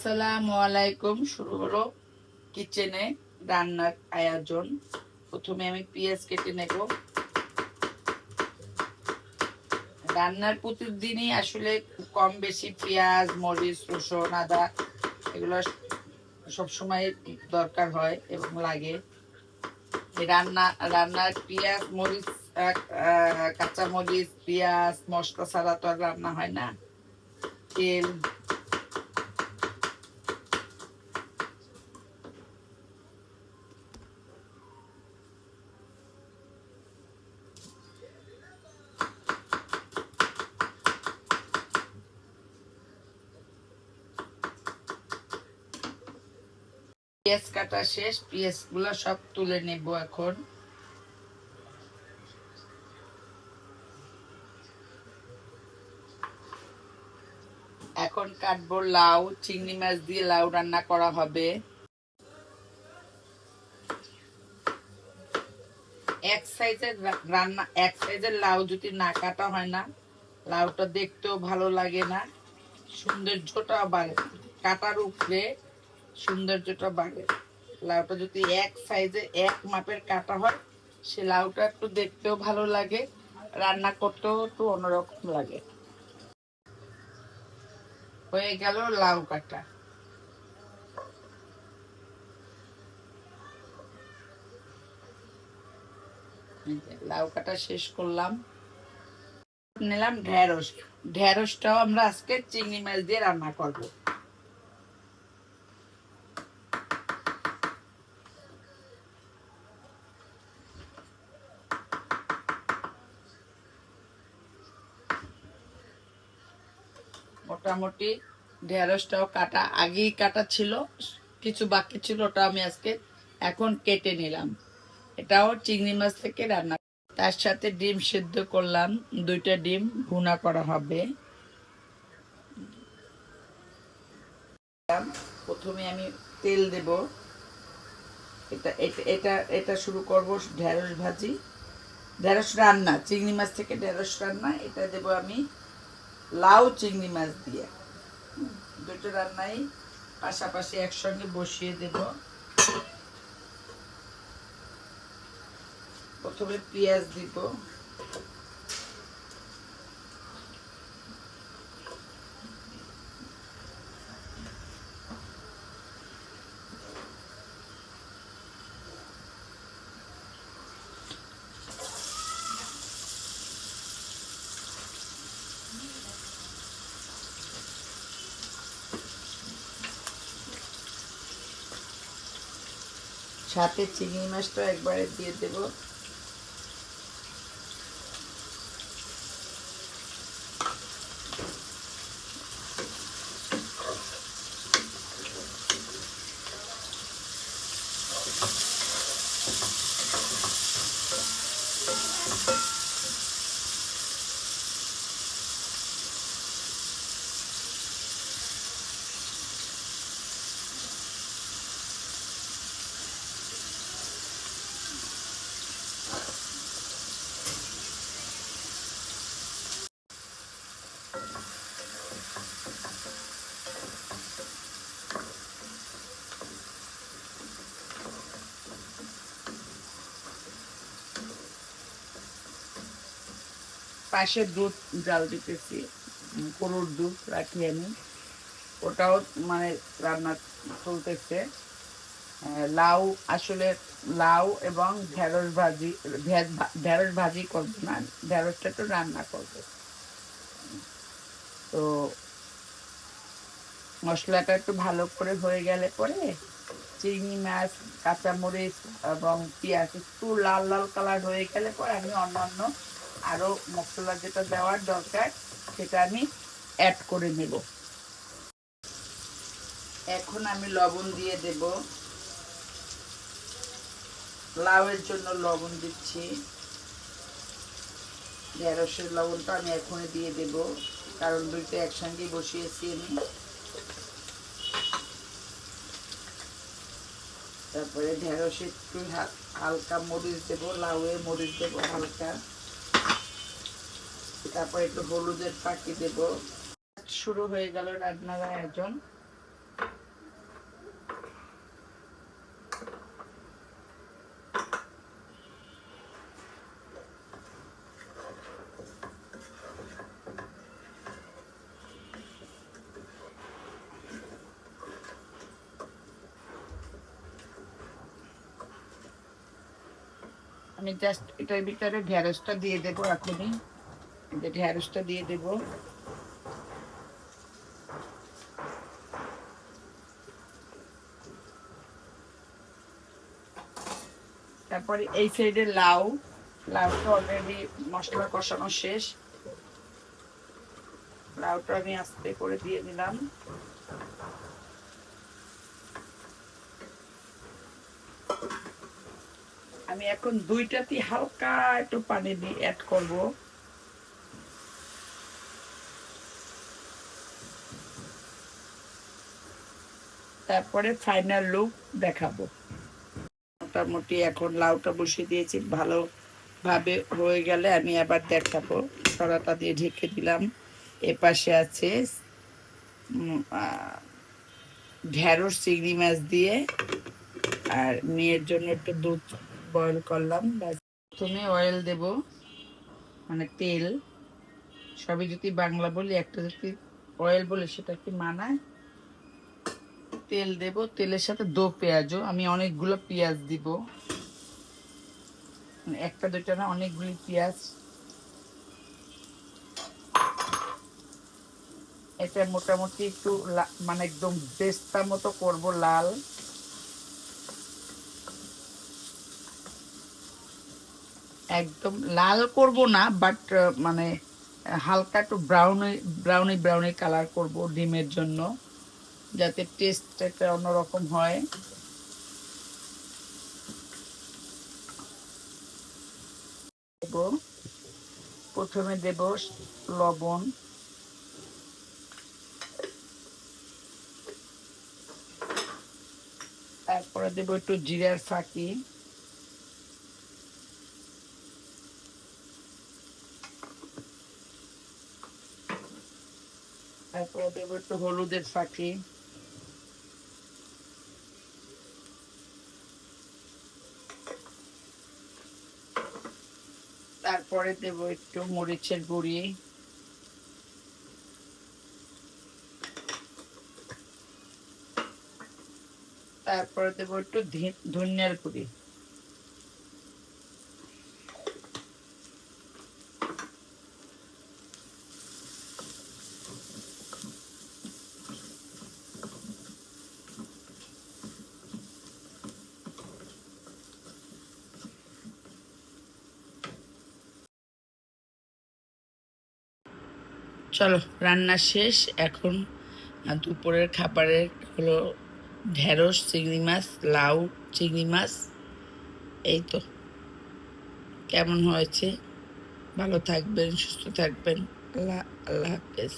আসসালামু আলাইকুম। শুরু হলো কিচেনে রান্নার আয়োজন। প্রথমে আমি পেঁয়াজ কেটে নেব। রান্নার প্রতিদিনই আসলে কম বেশি পেঁয়াজ, মরিচ, রসুন, আদা এগুলো সবসময় দরকার হয় এবং লাগে। রান্নার পেঁয়াজ, মরিচ, কাঁচা মরিচ, পেঁয়াজ, মশলা ছাড়া তো আর রান্না হয় না। তেল, পেঁয়াজ কাটা শেষ। পেঁয়াজ গুলা সব তুলে নেব এখন। এখন কাটবো লাউ। চিংড়ি মাছ দিয়ে লাউ রান্না করা হবে। এক সাইজের লাউ যদি না কাটা হয় না, লাউটা দেখতেও ভালো লাগে না, সৌন্দর্যটা বাড়ে। কাটার উপরে সৌন্দর্যটা বাড়ে। লাউটা যদি এক সাইজে এক মাপের কাটা হয়, সে লাউটা একটু দেখতেও ভালো লাগে, রান্না করতেও একটু অন্যরকম লাগে। হয়ে গেল লাউ কাটা। লাউ কাটা শেষ করলাম। নিলাম ঢেঁড়স। ঢেঁড়সটাও আমরা আজকে চিংড়ি মাছ দিয়ে রান্না করব। মোটামুটি ঢেঁড়সটাও কাটা আগেই কাটা ছিল, কিছু বাকি ছিল, ওটা আমি আজকে এখন কেটে নিলাম। এটাও চিংড়ি মাছ থেকে রান্না। তার সাথে ডিম সিদ্ধ করলাম, 2টা ডিম ভুনা করা হবে। প্রথমে আমি তেল দেব। এটা এটা এটা এটা শুরু করব ঢেঁড়স ভাজি, ঢেঁড়স রান্না, চিংড়ি মাছ থেকে ঢেঁড়স রান্না। এটা দেব আমি লাউ চিংড়ি মাছ দিয়ে। দুটো রান্নাই পাশাপাশি একসঙ্গে বসিয়ে দেব। প্রথমে পেঁয়াজ দিব। সাথে চিংড়ি মাছটা একবারে দিয়ে দেব। পাশে দুধ জাল দিতেছি, গরুর দুধ রাখি আমি, ওটাও মানে রান্না চলতেছে। লাউ, আসলে লাউ এবং ঢেঁড়স ভাজি করবো না, ঢেঁড়সটা তো রান্না করবো। তো মশলাটা একটু ভালো করে হয়ে গেলে পরে চিংড়ি মাছ, কাঁচামরিচ এবং পেঁয়াজ একটু লাল লাল কালার হয়ে গেলে পরে আমি অন্যান্য আরো মশলা যেটা দেওয়ার দরকার সেটা আমি অ্যাড করে নেব। এখন আমি লবণ দিয়ে দেব। লাউয়ের জন্য লবণ দিচ্ছি। ঢেঁড়সের লবণটা আমি এখনই দিয়ে দেব, কারণ দুইটা একসঙ্গে বসিয়েছি আমি। তারপরে ঢেঁড়সে একটু হালকা মরিচ দেব, লাউয়ে মরিচ দেব হালকা। তারপরে একটু হলুদের ফাঁকি দেব। শুরু হয়ে গেল রান্নার আয়োজন। আমি জাস্ট এটার ভিতরে ঢেঁড়সটা দিয়ে দেবো এখনই। ঢেঁড়সটা দিয়ে দেবো। তারপরে এই সাইডে লাউটা অলরেডি মশলা কষানো শেষ। লাউটা আমি আস্তে করে দিয়ে দিলাম। আমি এখন দুইটাতে হালকা একটু পানি দিয়ে অ্যাড করব। তারপরে ফাইনাল লুক দেখাবো। মোটামুটি এখন লাউটা বসিয়ে দিয়েছি, ভালোভাবে হয়ে গেলে আমি আবার দেখাবো। সরাটা দিয়ে ঢেকে দিলাম। এপাশে আছে ঢেঁড়স চিংড়ি মাছ দিয়ে, আর মেয়ের জন্য একটু দুধ বয়েল করলাম। প্রথমে অয়েল দেব, মানে তেল। সবই যদি বাংলা বলি, একটা যদি অয়েল বলে সেটা কি মানায়। তেল দেব, তেলের সাথে পেঁয়াজও। আমি অনেকগুলো পেঁয়াজ দিব, একটা দুইটা না, অনেকগুলি পেঁয়াজ। এটা মোটামুটি একটু মানে একদম বেস্তা মতো করব, লাল। একদম লাল করব না, বাট মানে হালকা একটু ব্রাউনি কালার করব ডিমের জন্য, যাতে টেস্ট একটা অন্যরকম হয়। প্রথমে দেব লবণ, তারপরে দেব একটু জিরার ফাঁকি, তারপরে দেব একটু হলুদের ফাঁকি, তারপরে দেব একটু মরিচের গুঁড়ি, তারপরে দেব একটু ধনিয়ার গুঁড়ি। চলো, রান্না শেষ। এখন দুপুরের খাবারের হলো ঢেঁড়স চিংড়ি মাছ, লাউ চিংড়ি মাছ। এই তো, কেমন হয়েছে? ভালো থাকবেন, সুস্থ থাকবেন। আল্লাহ হাফেজ।